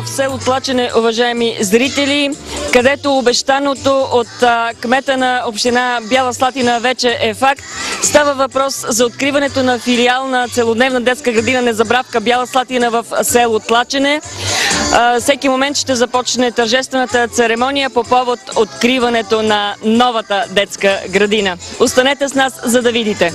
В село Тлачене, уважаеми зрители, където обещаното от кмета на община Бяла Слатина вече е факт. Става въпрос за откриването на филиал на целодневна детска градина Незабравка Бяла Слатина в село Тлачене. Всеки момент ще започне тържествената церемония по повод откриването на новата детска градина. Останете с нас, за да видите.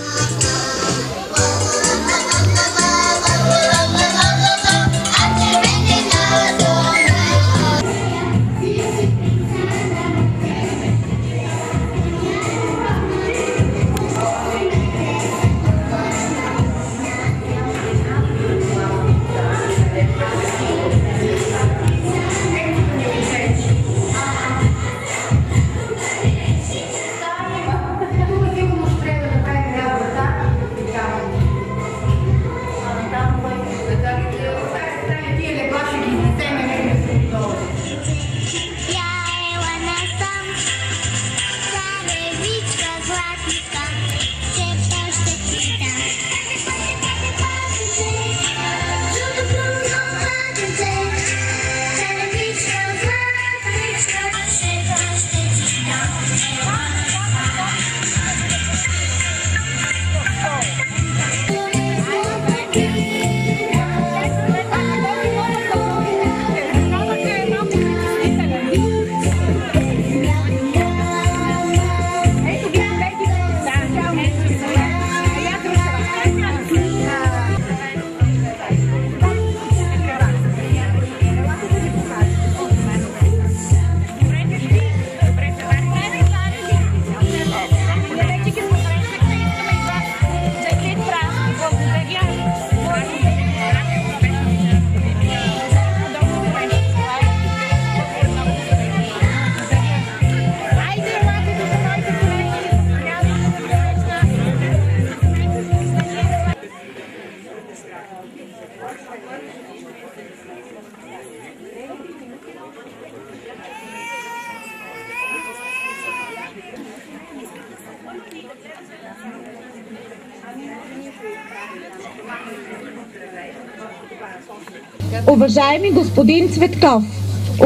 Уважаеми господин Цветков,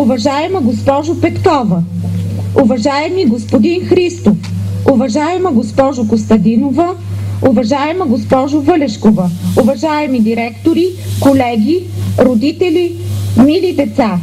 уважаема госпожо Петкова, уважаеми господин Христов, уважаема госпожо Костадинова, уважаема госпожо Валешкова, уважаеми директори, колеги, родители, мили деца!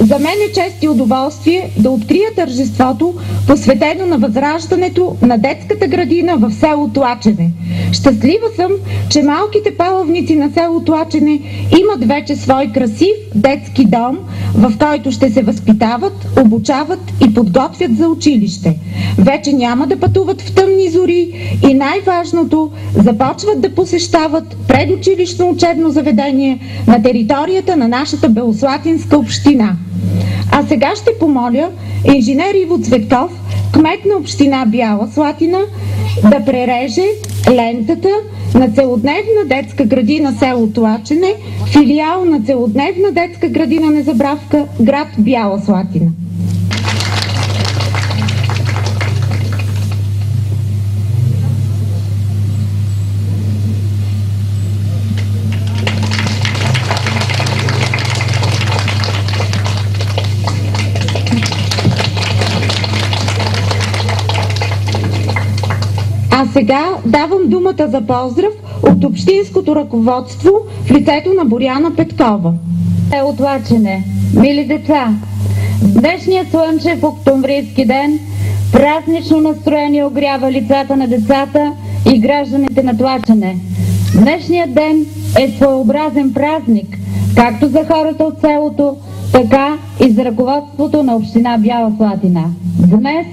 За мен е чест и удоволствие да открия тържеството, посветено на възраждането на детската градина в село Тлачене. Щастлива съм, че малките палавници на село Тлачене имат вече свой красив детски дом, в който ще се възпитават, обучават и подготвят за училище. Вече няма да пътуват в тъмни зори и най-важното, започват да посещават предучилищно учебно заведение на територията на нашата белослатинска община. А сега ще помоля инженер Иво Цветков, кмет на община Бяла Слатина, да пререже лентата на целодневна детска градина село Тлачене, филиал на целодневна детска градина Незабравка, град Бяла Слатина. А сега давам думата за поздрав от общинското ръководство в лицето на Боряна Петкова. Село Тлачене, мили деца, в днешния слънчев октомврийски ден празнично настроение огрява лицата на децата и гражданите на Тлачене. Днешният ден е своеобразен празник, както за хората от селото, така и за ръководството на община Бяла Слатина. Днес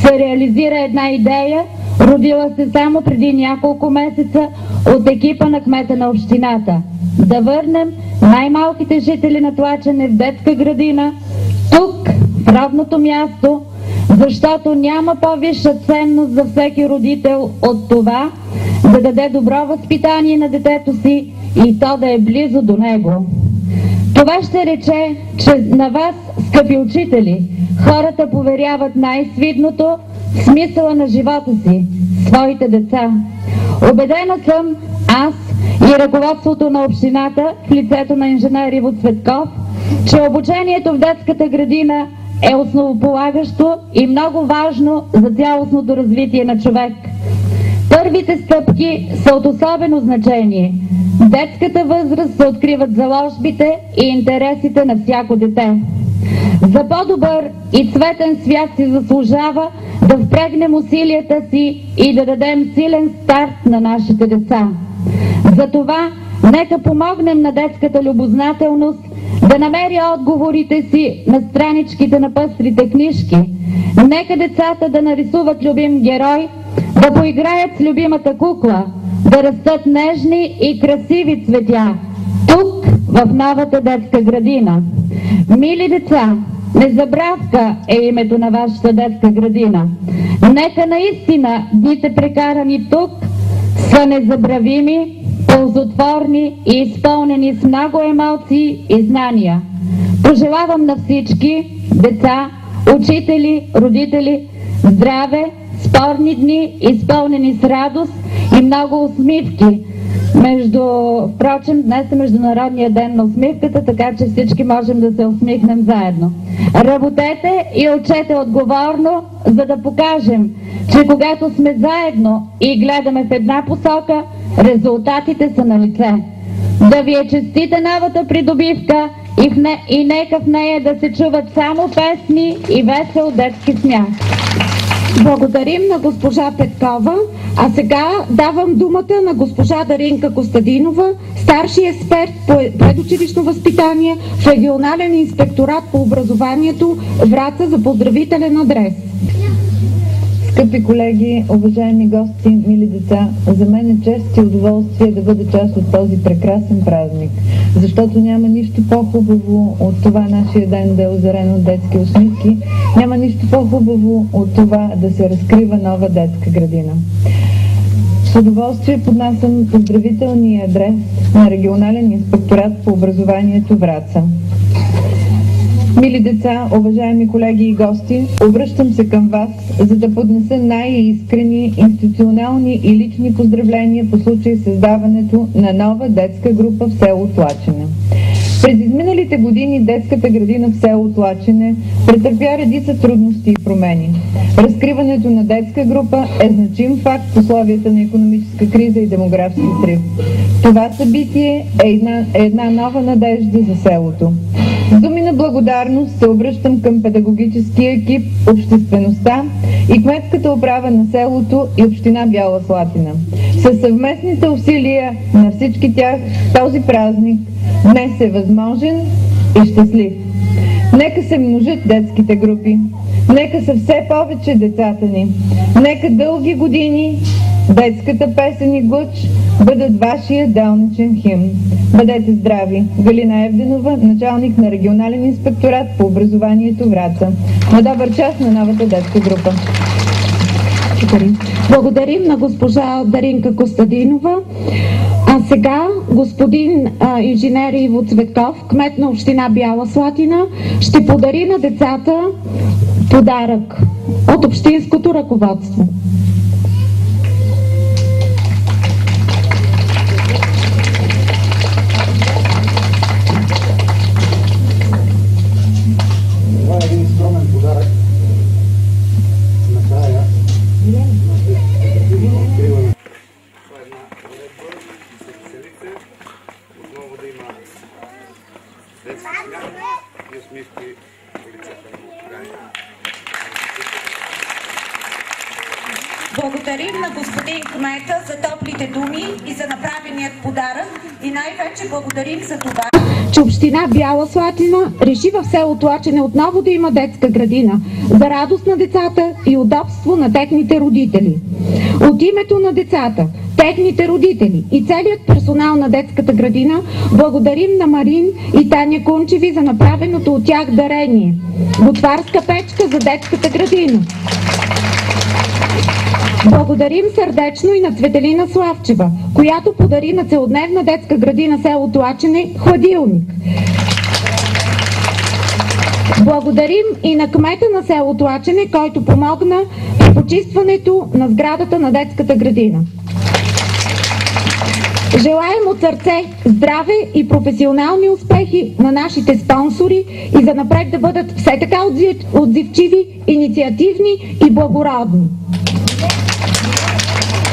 се реализира една идея, родила се само преди няколко месеца от екипа на кмета на общината. Да върнем най-малките жители на Тлачене в детска градина, тук, в родното място, защото няма по-висша ценност за всеки родител от това да даде добро възпитание на детето си и то да е близо до него. Това ще рече, че на вас, скъпи учители, хората поверяват най-свидното в смисъла на живота си, своите деца. Убедена съм аз и ръководството на общината в лицето на инженер Иво Цветков, че обучението в детската градина е основополагащо и много важно за цялостното развитие на човек. Първите стъпки са от особено значение. В детската възраст се откриват заложбите и интересите на всяко дете. За по-добър и цветен свят си заслужава да впрегнем усилията си и да дадем силен старт на нашите деца. Затова нека помогнем на детската любознателност да намери отговорите си на страничките на пъстрите книжки. Нека децата да нарисуват любим герой, да поиграят с любимата кукла, да растат нежни и красиви цветя тук, в новата детска градина. Мили деца, Незабравка е името на вашата детска градина. Нека наистина дните прекарани тук са незабравими, ползотворни и изпълнени с много емоции и знания. Пожелавам на всички деца, учители, родители здраве, спорни дни, изпълнени с радост и много усмивки. Впрочем, днес е Международния ден на усмивката, така че всички можем да се усмихнем заедно. Работете и учете отговорно, за да покажем, че когато сме заедно и гледаме в една посока, резултатите са на лице. Да ви е честита новата придобивка и нека в нея да се чуват само песни и весел детски смях. Благодарим на госпожа Петкова, а сега давам думата на госпожа Даринка Костадинова, старши експерт по предучилищно възпитание в регионален инспекторат по образованието Враца, за поздравителен адрес. Скъпи колеги, уважаеми гости, мили деца, за мен е чест и удоволствие да бъда част от този прекрасен празник, защото няма нищо по-хубаво от това нашия ден да е озарен от детски усмивки, няма нищо по-хубаво от това да се разкрива нова детска градина. С удоволствие поднасям поздравителния адрес на регионален инспекторат по образованието Враца. Мили деца, уважаеми колеги и гости, обръщам се към вас, за да поднеса най-искрени институционални и лични поздравления по случай създаването на нова детска група в село Тлачене. През изминалите години детската градина в село Тлачене претърпя редица трудности и промени. Разкриването на детска група е значим факт в условията на икономическа криза и демографски срив. Това събитие е една нова надежда за селото. С думи на благодарност се обръщам към педагогическия екип, обществеността и кметската управа на селото и община Бяла Слатина. Със съвместните усилия на всички тях този празник днес е възможен и щастлив. Нека се множат детските групи, нека са все повече децата ни, нека дълги години детската песен и глъч бъдат вашия делничен химн. Бъдете здрави! Галина Евденова, началник на регионален инспекторат по образованието Враца. На добър час на новата детска група. Благодарим на госпожа Даринка Костадинова. А сега господин инженер Иво Цветков, кмет на община Бяла Слатина, ще подари на децата подарък от общинското ръководство. Това е един скромен подарък. Накрая откриваме. Това е една уредба и се веселите. Отново да има детски смях и усмивки по лицата на българите. Благодарим на господин кмета за топлите думи и за направеният подарък и най-вече благодарим за това, че община Бяла Слатина реши в село Тлачене отново да има детска градина за радост на децата и удобство на техните родители. От името на децата, техните родители и целият персонал на детската градина благодарим на Марин и Таня Кунчеви за направеното от тях дарение – готварска печка за детската градина. Благодарим сърдечно и на Цветелина Славчева, която подари на целодневна детска градина село Тлачене хладилник. Благодарим и на кмета на село Тлачене, който помогна при почистването на сградата на детската градина. Желаем от сърце здраве и професионални успехи на нашите спонсори и занапред да бъдат все така отзивчиви, инициативни и благородни.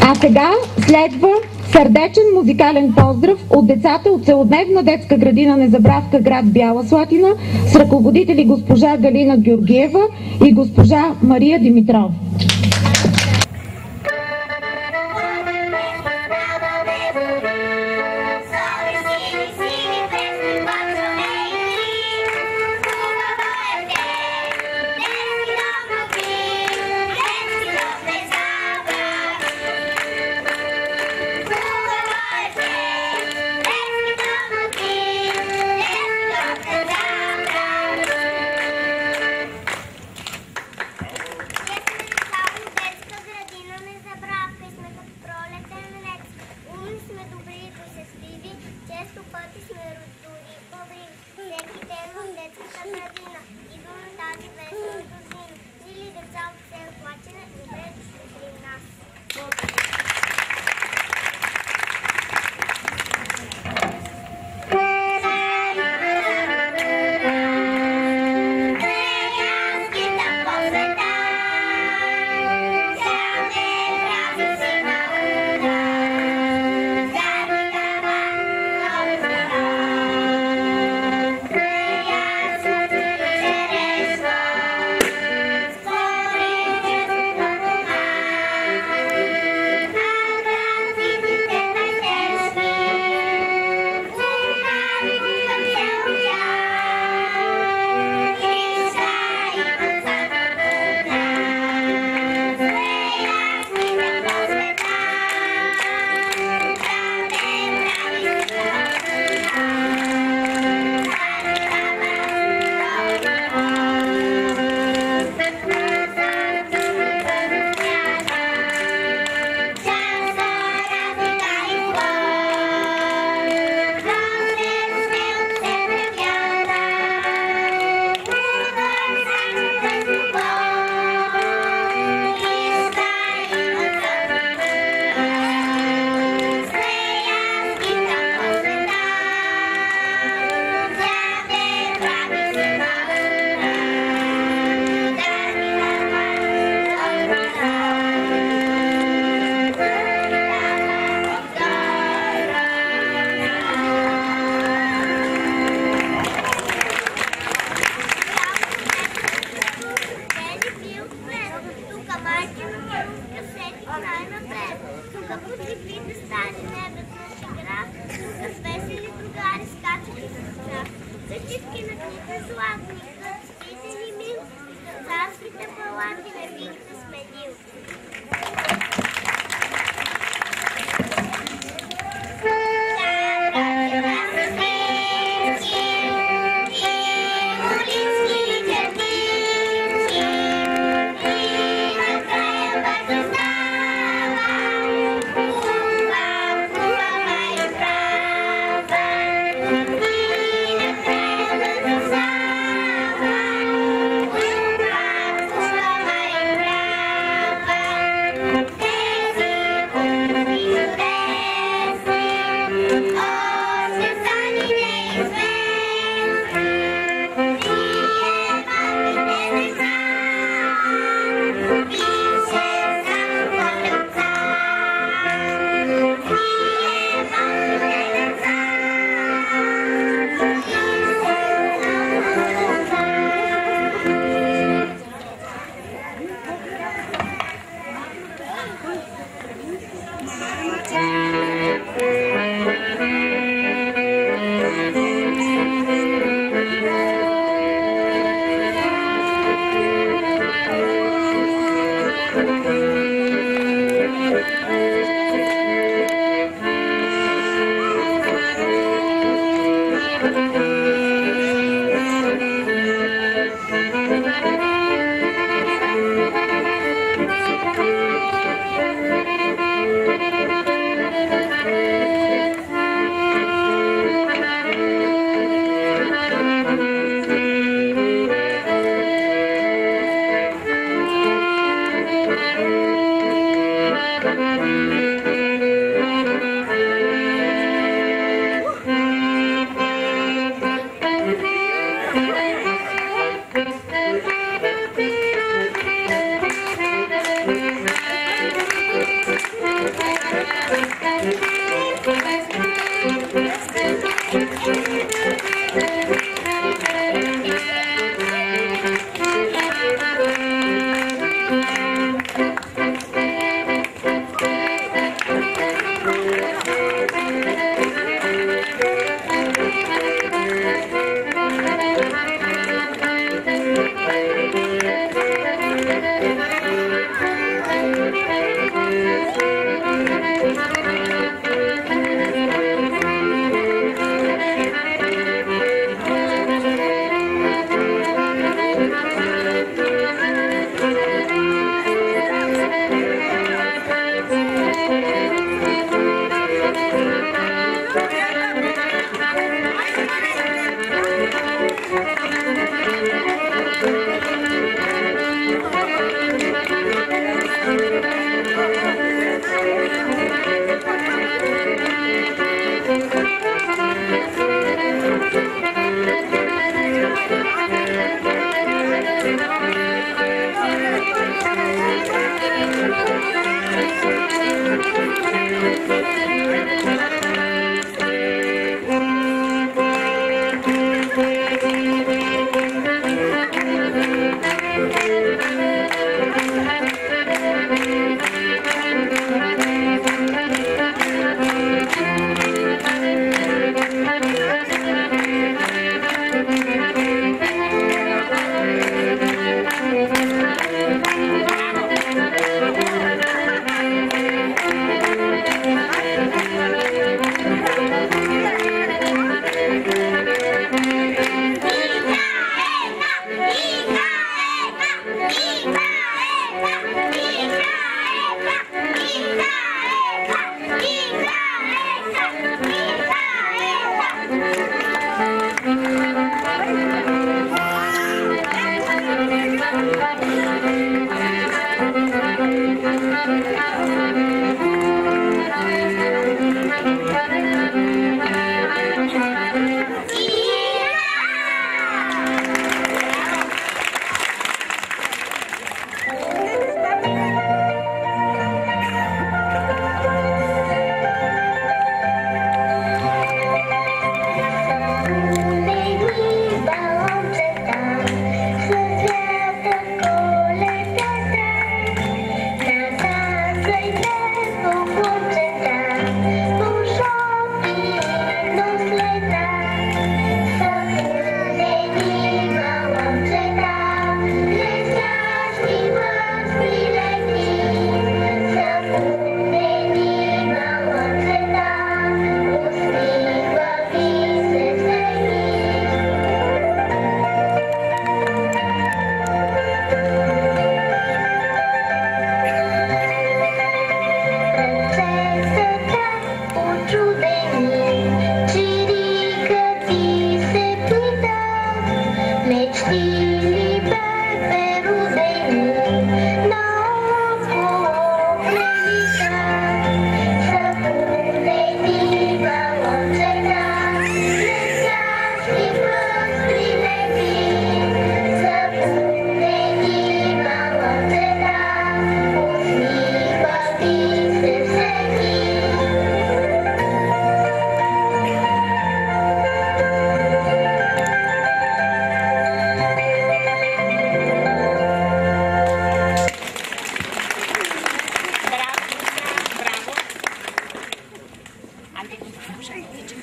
А сега следва сърдечен музикален поздрав от децата от целодневна детска градина Незабравка, град Бяла Слатина, с ръководители госпожа Галина Георгиева и госпожа Мария Димитров.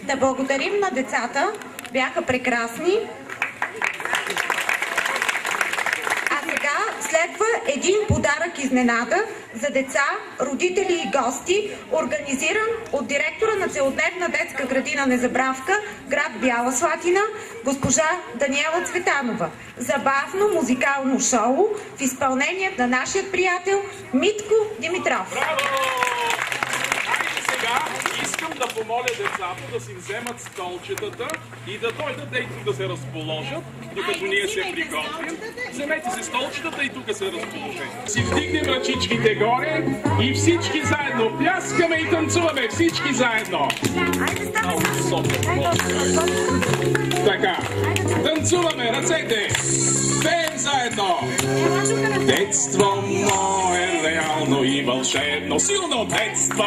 Да благодарим на децата, бяха прекрасни. А сега следва един подарък изненада за деца, родители и гости, организиран от директора на целодневна детска градина Незабравка, град Бяла Слатина, госпожа Даниела Цветанова. Забавно музикално шоу в изпълнение на нашия приятел Митко Димитров. Искам да помоля децата да си вземат столчетата и да дойдат и тук да се разположат, докато ние се приготвим. Вземете си столчетата и тук се разположете. Си вдигнем ръчичките горе и всички заедно пляскаме и танцуваме. Всички заедно. Така, танцуваме ръцете. Пеем заедно. Детство мое реално и вълшебно. Силно детство.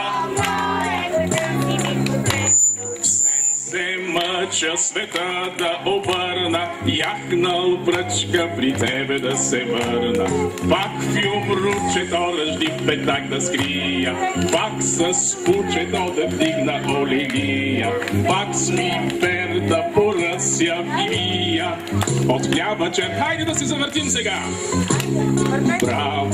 Се мъча света да обърна, яхнал бръчка при тебе да се върна. Пак в юмручето ръжди в петак да скрия, пак с кучето да вдигна олигия, пак с пипер да поръся вивия. От хляба чер, хайде да се завъртим сега! Браво,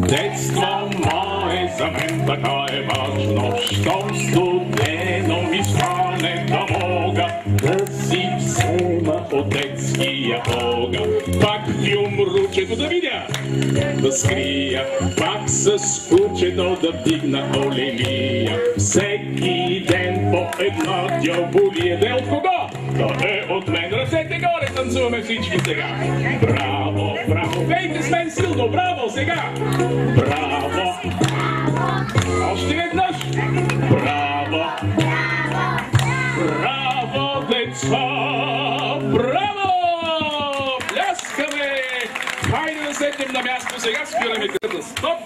Детство мое за мен така е важно, щом студено ми стане да мога да си взема от детския огън. Пак филмручето да видя, да скрия, пак с кучето да вдигна олелия. Всеки ден по една дяволия. Да е от кого? Да е от мен. Ръцете горе, танцуваме всички сега. Браво, браво, пейте с мен силно, браво сега. Браво. Още веднъж. Браво. Браво, деца. Браво. Пляскаме. Хайде да седнем на място сега. Спираме като стоп.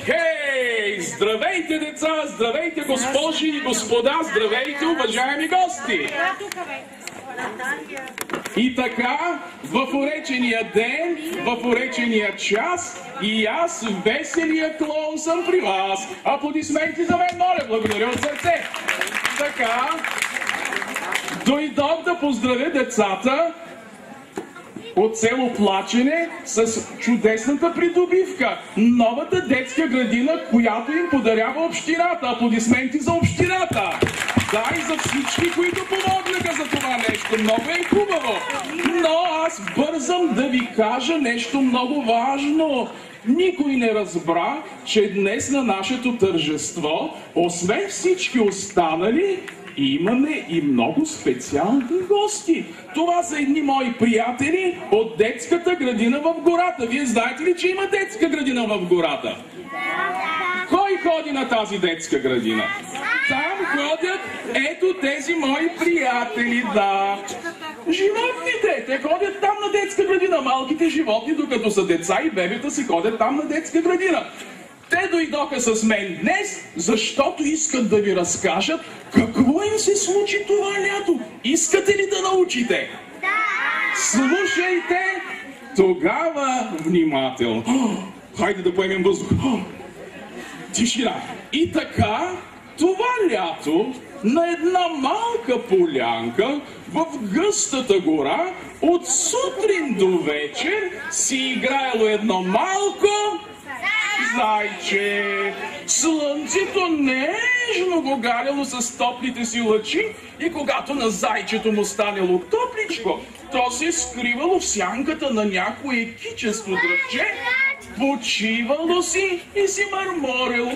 Хей! Здравейте, деца! Здравейте, госпожи и господа! Здравейте, уважаеми гости! И така, в уречения ден, в уречения час, и аз, веселия клоун, съм при вас. Аплодисменти за мен, моля! Благодаря от сърце! Така, дойдох да поздравя децата от село Плачене с чудесната придобивка. Новата детска градина, която им подарява общината. Аплодисменти за общината. Да, и за всички, които помогнаха за това нещо. Много е хубаво. Но аз бързам да ви кажа нещо много важно. Никой не разбра, че днес на нашето тържество, освен всички останали, имаме и много специални гости. Това са едни мои приятели от детската градина в гората. Вие знаете ли, че има детска градина в гората? Кой ходи на тази детска градина? Там ходят ето тези мои приятели, да. Животните, те ходят там на детска градина. Малките животни, докато са деца и бебета, си ходят там на детска градина. Те дойдоха с мен днес, защото искат да ви разкажат какво им се случи това лято. Искате ли да научите? Да! Слушайте тогава внимателно. Хайде да поемем въздух. Тишина. И така, това лято на една малка полянка в гъстата гора от сутрин до вечер си играело едно малко зайче. Слънцето нежно го галяло с топлите си лъчи и когато на зайчето му станело топличко, то се скривало в сянката на някое кичесто дръвче, почивало си и си мърморило.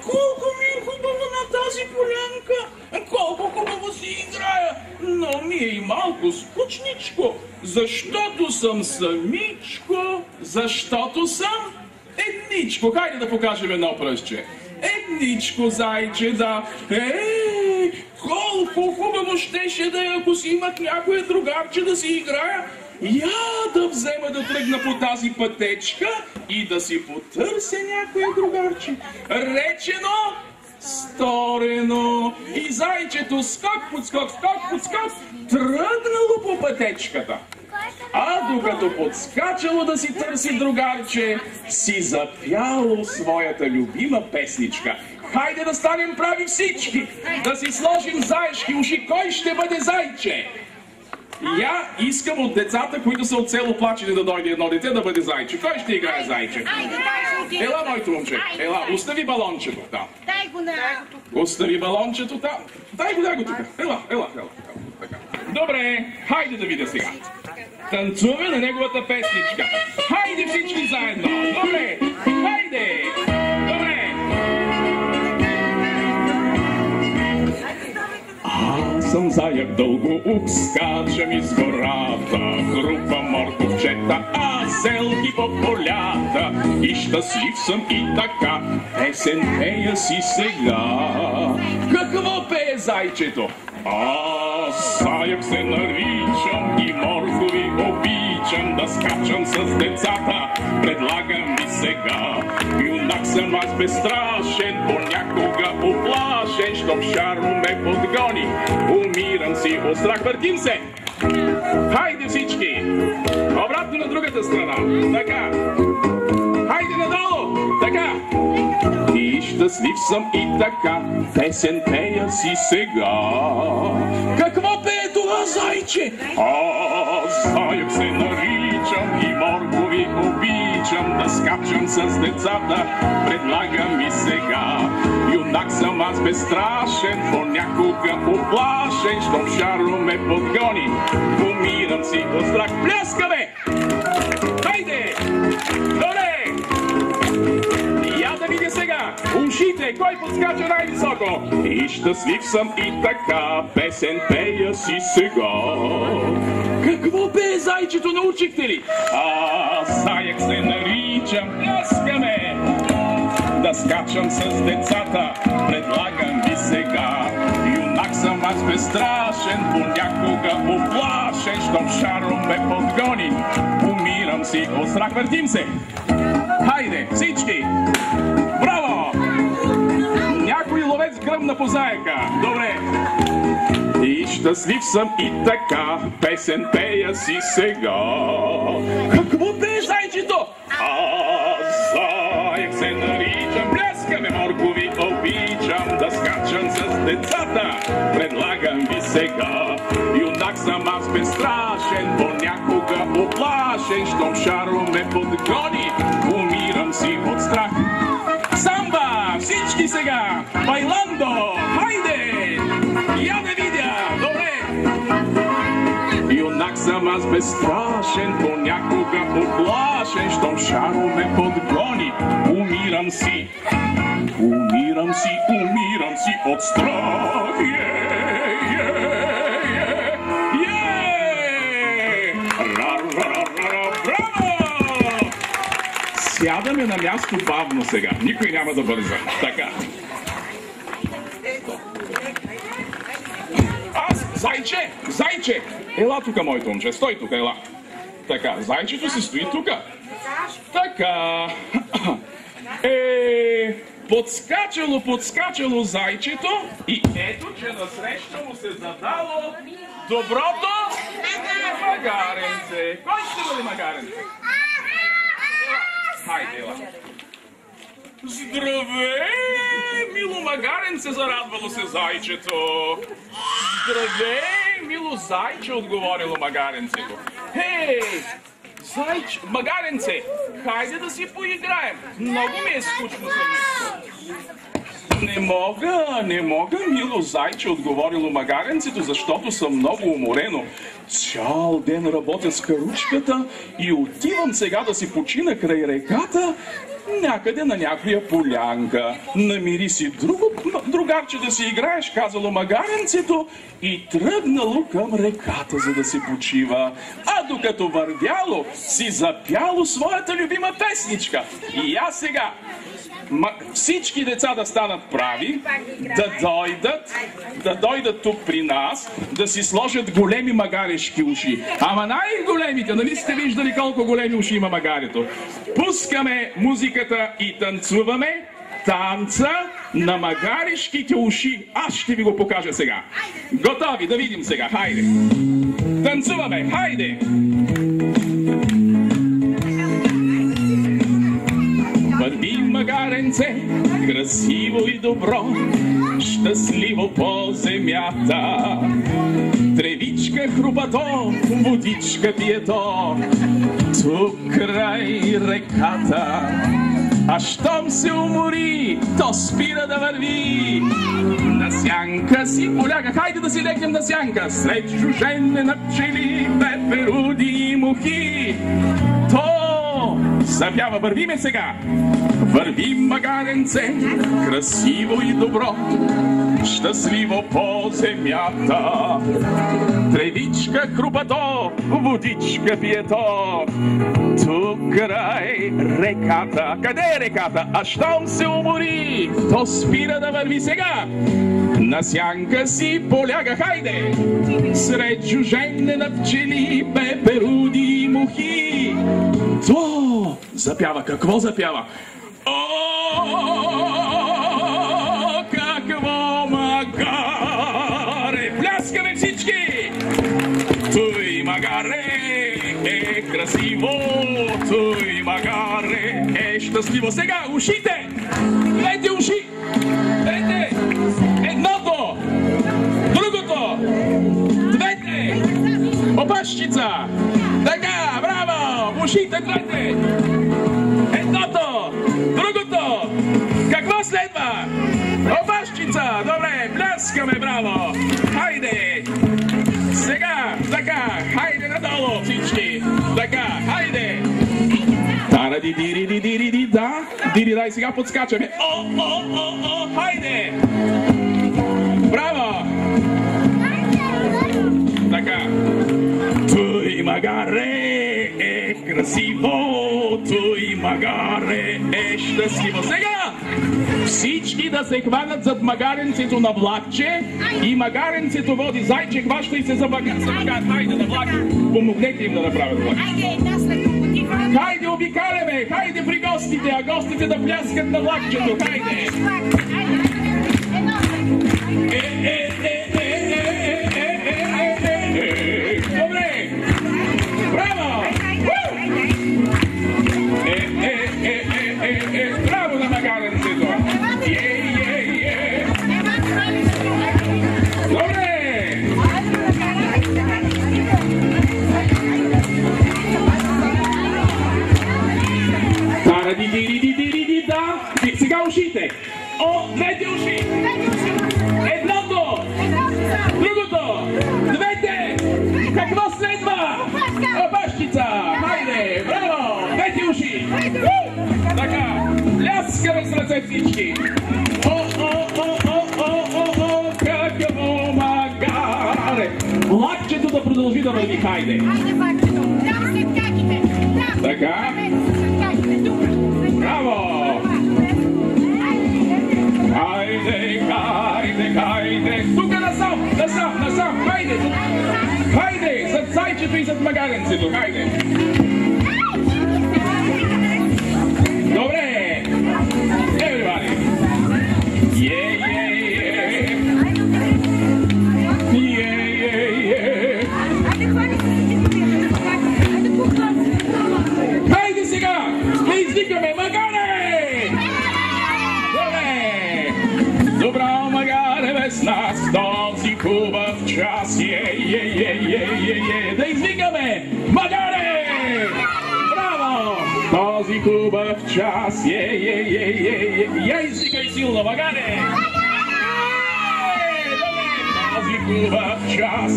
Колко ми е хубаво на тази полянка! Колко хубаво си играя! Но ми е и малко скучничко, защото съм самичко, защото съм едничко. Хайде да покажем едно пръстче. Едничко зайче, да. Колко хубаво щеше да е, ако си имат някое другарче да си играя. Я да взема да тръгна по тази пътечка и да си потърся някое другарче. Речено, сторено. И зайчето скок, подскок, скок, подскок, тръгнало по пътечката. А докато подскачало да си търси другарче, си запяло своята любима песничка. Хайде да станем прави всички, да си сложим заешки уши. Кой ще бъде зайче? Я искам от децата, които са от село Плачене, да дойде едно дете да бъде зайче. Кой ще играе зайче? Ела, моето момче. Ела, остави балончето там. Дай го на... Остави балончето там. Дай го тук. Ела. Така. Добре, хайде да видя сега. Танцуваме на неговата песничка. Хайде всички заедно. Добре, хайде. Добре. Аз съм заяк дълго скачам из гората, група морковчета, а зелки по полята. И щастлив съм и така, песен пея си сега. Какво пее зайчето? Аз заяк се наричам и моркови обичам, да скачам с децата, предлагам ви сега. Юнак съм аз безстрашен, понякога оплашен, щом Шарло ме подгони, умирам си от страх. Въртим се! Хайде всички! Обратно на другата страна. Така. Хайде надолу! Така. И щастлив съм и така, песен пея си сега. Какво пее това зайче? Аз заяк се наричам и моркови ви обичам да скачам с децата, предлагам ви сега. Юнак съм аз безстрашен, понякога оплашен, щом Шаро ме подгони, умирам си от страх. Пляскаме! Хайде! Добре! Я да видя сега! Ушите! Кой подскача най-високо? И щастлив съм и така, песен пея си сега. Какво пее зайчето, научихте ли? Заек се наричам, пляскаме! Да скачам с децата, предлагам ви сега. Юнак съм аз безстрашен, понякога оплашен, щом Шаро ме подгони, умирам си от страх. Въртим се! Хайде, всички! Браво! Някой ловец гръмна по заека. Добре. И щастлив съм и така, песен пея си сега. Какво пее зайчето? Заек се наричам, пляскаме, моркови обичам, да скачам с децата, предлагам ви сега. Юнак съм аз безстрашен, понякога оплашен, щом Шаро ме подгони, умирам си от страх. Самба! Всички сега! Байландо! Хайде! Я да видя! Добре! Юнак съм аз безстрашен, понякога оплашен, щом Шаро ме подгони, умирам си. Умирам си от страх. Сядаме на място бавно сега. Никой няма да бърза. Така. Зайче! Ела тука, моето момче. Стой тука, ела. Така, зайчето си стои тука. Така. Подскачало зайчето и ето, че насреща му се задало доброто магаренце. Кой ще бъде магаренце? Хайде, ела. Здравей, мило магаренце, зарадвало се зайчето. Здравей, мило зайче, отговорило магаренцето. Хей, зайче, магаренце, хайде да си поиграем. Много ми е скучно за мисъл. Не мога, мило зайче, отговорило магаренцето, защото съм много уморено. Цял ден работя с каручката и отивам сега да си почина край реката, някъде на някоя полянка. Намери си другарче да си играеш, казало магаренцето, и тръгнало към реката, за да си почива. А докато вървяло, си запяло своята любима песничка. И аз сега всички деца да станат прави, да дойдат тук при нас, да си сложат големи магарешки уши. Ама най-големите, нали сте виждали колко големи уши има магарето? Пускаме музиката и танцуваме танца на магарешките уши. Аз ще ви го покажа сега. Готови? Да видим сега. Хайде! Танцуваме! Хайде! Върви магаренце, красиво и добро, щастливо по земята. Тревичка хрупато, водичка пието, тук край реката. А щом се умори, то спира да върви. На сянка си поляга, хайде да си легнем на сянка, сред жужене на пчели, пеперуди и мухи. Запява, вървиме сега. Върви магаренце, красиво и добро, щастливо по земята. Тревичка хрупато, водичка пието, тук край реката. Къде е реката? А щом се умори, то спира да върви сега. На сянка си поляга, хайде, сред жужене на пчели, пеперуди и мухи. То запява. Какво запява? О, какво магаре! Пляскаме всички! Той магаре е красиво, той магаре е щастливо. Сега ушите! Двете уши! Двете! Едното! Другото! Двете! Опашчица! Така, браво! ушите двете! Едното! Другото! Какво следва? Обащица! Добре, пляскаме, браво! Хайде! Сега, така, хайде надолу всички! Така, хайде! Таради, дири, да! Дири, дай, сега подскачаме! О, хайде! Браво! Така. Той магаре е красиво, той магаре е щастливо. Сега всички да се хванат зад магаренцето на влакче и магаренцето води зайче, хваща и се за магар. Хайде на влак, помогнете им да направят влак. Хайде обикаляме, хайде при гостите, а гостите да пляскат на влакчето. Хайде! Добре! Браво! Браво на магаренцето! Добре! Таради, да! Сега ушите! Двете уши! Едното! Другото! Двете! Какво следва? Бащица! Хайде! Браво! Двете уши! Така! Пляскаме с ръце всички! Какво магаре! Влакчето да продължи да върви! Хайде! Така! Браво! Хайде! Тук насам! Хайде! Зад зайчето и зад магаренцето! Хайде! Добре! Everybody! Хайде сега! Не извикаме магаре! Добре! Добра магаре без нас, този хубав час, да извикаме! Магаре! Браво! Този хубав час, я извикай силно, магаре! Този хубав час,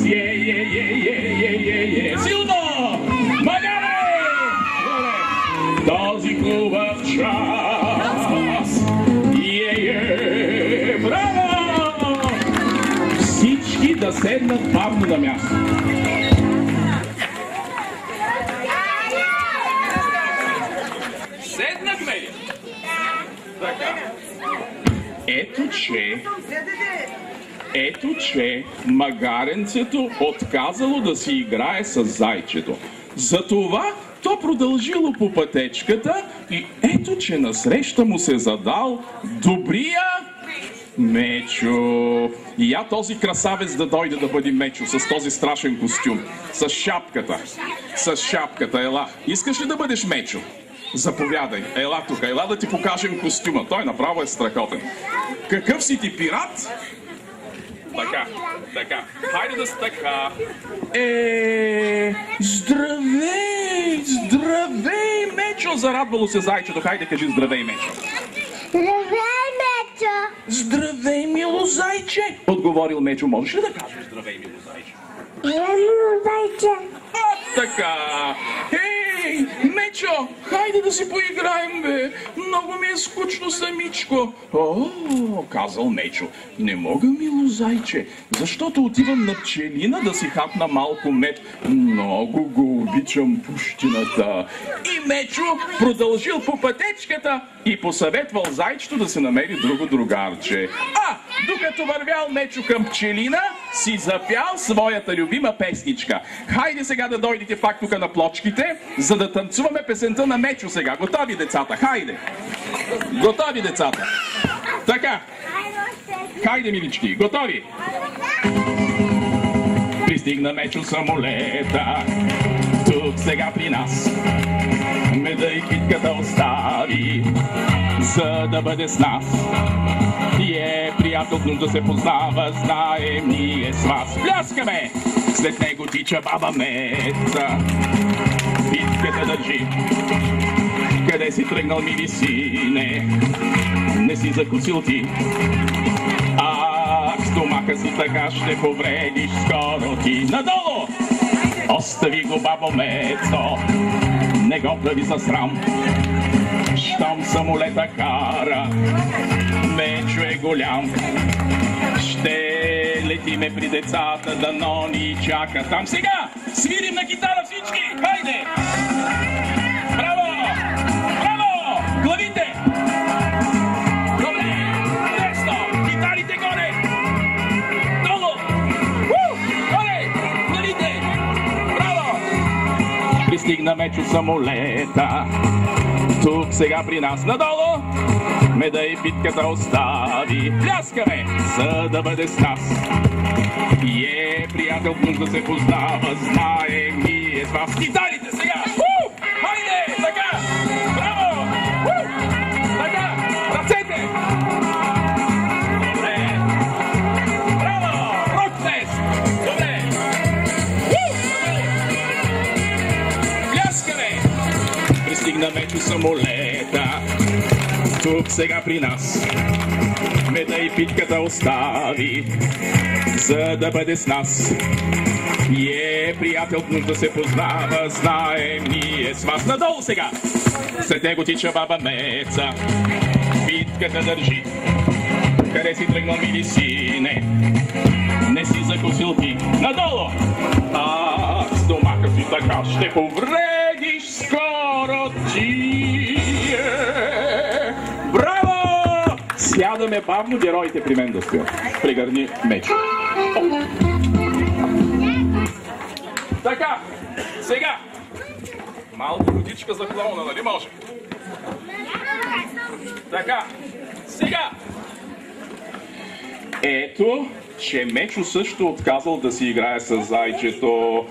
силно! Магаре! Този хубав час, браво! Всички да седнат бавно на място. Седнахме ли? Така. Ето, че магаренцето отказало да си играе с зайчето. Затова то продължило по пътечката и ето, че насреща му се задал добрия Мечо. И я този красавец да дойде да бъде Мечо с този страшен костюм. С шапката, ела. Искаш ли да бъдеш Мечо? Заповядай, ела тук, ела да ти покажем костюма. Той направо е страхотен. Какъв си ти, пират? Така. Хайде да стъка. Здравей, Мечо! Зарадвало се зайчето. Хайде, кажи здравей, Мечо. Здравей, Мечо! Здравей, мило зайче! Отговорил Мечо. Можеш ли да кажеш здравей, мило зайче? Мило зайче! Така. Ей, Мечо, хайде да си поиграем, бе. Много ми е скучно самичко. Казал Мечо. Не мога, мило зайче, защото отивам на пчелина да си хапна малко мед. Много го обичам пущината. И Мечо продължил по пътечката и посъветвал зайчето да се намери друго другарче. Докато вървял Мечо към пчелина, си запял своята любима песничка. Хайде сега да дойдете пак тук на плочките, за да танцуваме песента на Мечо сега. Готови, децата? Хайде! Готови, децата? Така. Хайде, милички. Готови? Пристигна Мечо самолета. Тук сега при нас. Меда и китката остави, за да бъде с нас. И е приятелно да се познава, знаем ние с вас. Пляскаме! След него тича баба Меца. битката държи. Къде си тръгнал, мили сине? Не си закусил ти. Стомаха си така ще повредиш скоро ти. Надолу! Остави го, бабо Мецо, не го прави за срам. Щом самолета кара, Мечо е голям. Ще летиме при децата, дано ни чака там. Сега свирим на китара всички! Хайде! Браво! Браво! Главите! Добре! Десно! Китарите горе! Долу! Горе! Главите! Браво! Пристигна Мечо самолета. Тук сега при нас надолу. Меда и битката остави. Пляскаме, за да бъде с нас. Приятел, нужда се познава. Знаем ние с вас. Китарите сега! Хайде! Така! Браво! Така! Ръцете! Добре! Браво! Рок-фест! Добре! Пляскаме! Пристигна Мечо самолета. Тук сега при нас. Меда и битката остави, за да бъде с нас. Приятел, нужда се познава. Знаем ние с вас. Надолу сега. След него тича баба Меца. Битката държи. Къде си тръгнал, мили сине? Не си закусил ти. Надолу! С домака си така ще повредиш скоро ти. Браво! Сядаме бавно, героите при мен да стоят. Прегърни Мечо. Така, сега. Малко водичка за клоуна, нали може? Така, сега. Ето, че Мечо също отказал да си играе с зайчето.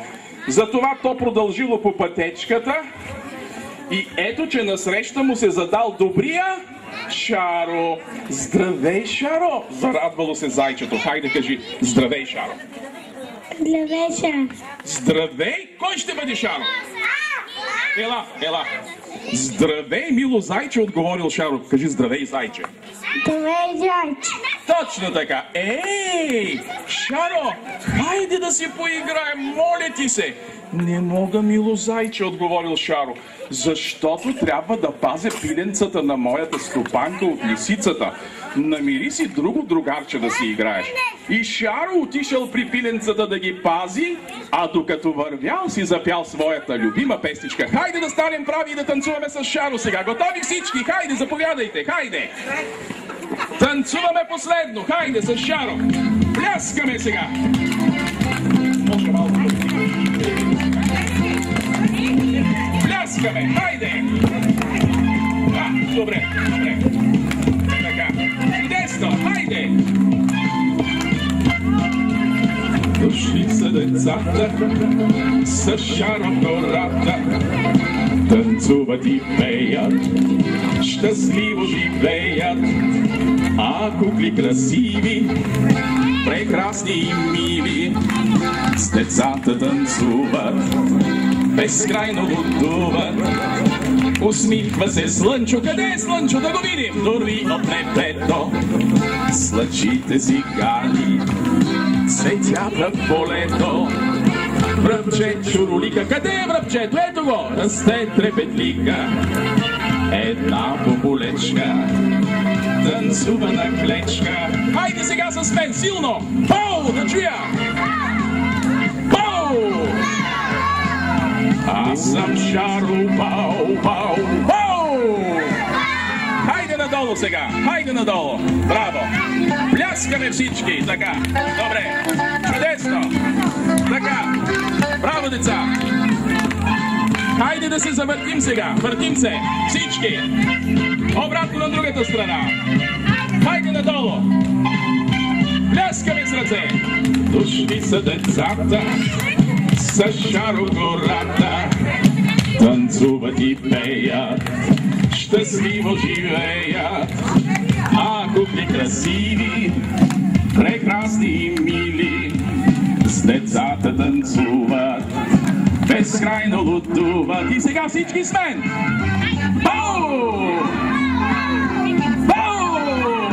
Затова то продължило по пътечката. И ето, че насреща му се задал добрия Шаро. Здравей, Шаро! Зарадвало се зайчето. Хайде кажи, здравей, Шаро. Здравей, Шаро. Здравей? Кой ще бъде Шаро? Ела, ела. Здравей, мило зайче, отговорил Шаро. Кажи здравей, зайче. Здравей, зайче. Точно така. Ей, Шаро, хайде да си поиграем, моля ти се. Не мога, мило зайче, отговорил Шаро, защото трябва да пазя пиленцата на моята стопанка от лисицата. Намери си друго другарче да си играеш. И Шаро отишъл при пиленцата да ги пази, а докато вървял си запял своята любима песничка. Хайде да станем прави и да танцуваме с Шаро сега. Готови всички? Хайде, заповядайте, хайде! Танцуваме последно, хайде с Шаро! Пляскаме сега! Може малко. Пляскаме, хайде! Добре, добре. Така. Десно, хайде! Дошли са децата с Шаро в гората. Танцуват и пеят, щастливо живеят. А кукли красиви, прекрасни и мили, с децата танцуват, безкрайно лудуват. Усмихва се Слънчо. Къде е Слънчо? Да го видим! Дори от небето с лъчите си гали цветята в полето. Връбче чуролика. Къде е връбчето? Ето го! Расте трепетлика. Една боболечка танцува на клечка. Хайде сега с мен, силно! Поу! Да чуя! Поу! Аз съм Шаро, пау, пау, пау! Хайде надолу сега! Хайде надолу! Браво! Пляскаме всички! Така! Добре! Чудесно! Така! Браво, деца! Хайде да се завъртим сега! Въртим се! Всички! Обратно на другата страна! Хайде надолу! Пляскаме с ръце! Дошли са децата с Шаро гората. Танцуват и пеят, щастливо живеят. А кукли красиви, прекрасни и мили, с децата танцуват, безкрайно лутуват. И сега всички с мен! Бау! Бау!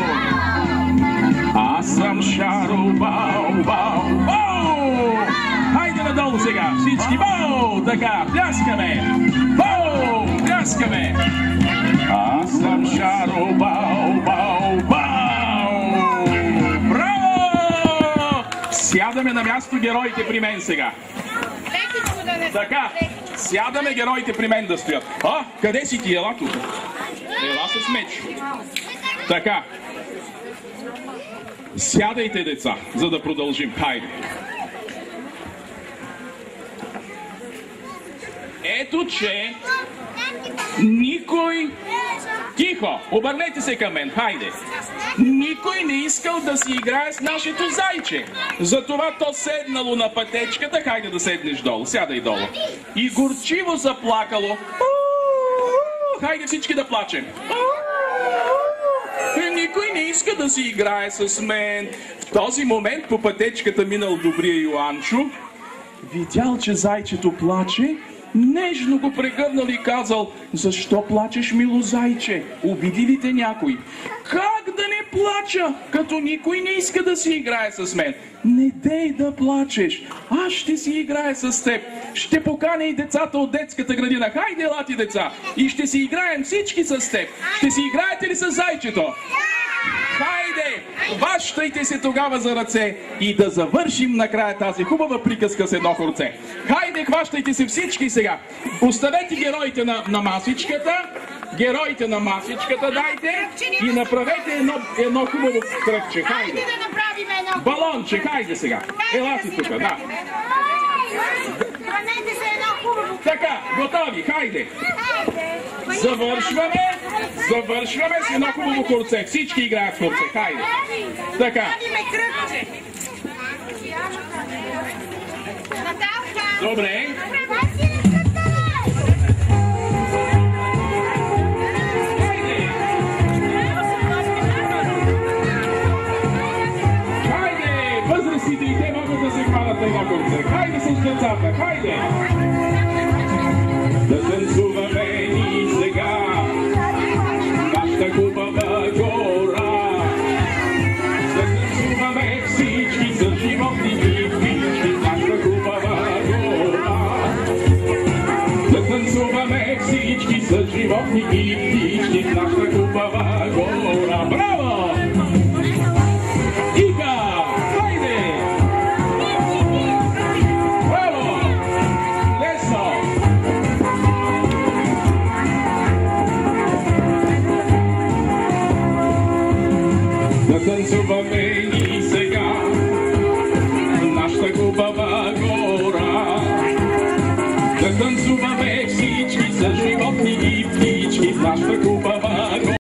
Аз съм Шаро, бау, бау, бау! Хайде надолу сега, всички, бау! Така, пляскаме! Бау! Пляскаме! Аз съм Шаро, бау, бау, бау! Браво! Сядаме на място героите при мен сега. Така, сядаме героите при мен да стоят. А, къде си ти? Ела тук. Ела с меч. Така. Сядайте, деца, за да продължим. Хайде. Ето, че никой... Тихо! Обърнете се към мен. Хайде. Никой не искал да си играе с нашето зайче. Затова то седнало на пътечката. Хайде да седнеш долу. Сядай долу. И горчиво заплакало. Хайде всички да плачем. Никой не иска да си играе с мен. В този момент по пътечката минал добрия Йоанчо. Видял, че зайчето плаче. Нежно го прегърнал и казал: защо плачеш, мило зайче? Обиди ли те някой? Как да не плача, като никой не иска да си играе с мен? Не дей да плачеш, аз ще си играя с теб. Ще поканя и децата от детската градина. Хайде, елати, деца, и ще си играем всички с теб. Ще си играете ли с зайчето? Хайде, хващайте се тогава за ръце и да завършим накрая тази хубава приказка с едно хорце. Хайде, хващайте се всички сега. Оставете героите на масичката. Героите на масичката дайте и направете едно хубаво кръгче. Хайде. Балонче, хайде сега. Ела си тук, да. Така, готови, хайде. Завършваме с едно хубаво хорце. Всички играят с хорце, хайде. Така. Добре. Хайде, възрастите и те могат да се хванат на едно хорце. Хайде с децата, хайде. Да танцуваме и сега нашата хубава гора. Да танцуваме всички за животни и птички в нашата хубава гора. Да танцуваме всички за животни и птички в нашата хубава гора. Браво! Ика! Хайде! Браво! Лесно! Да танцуваме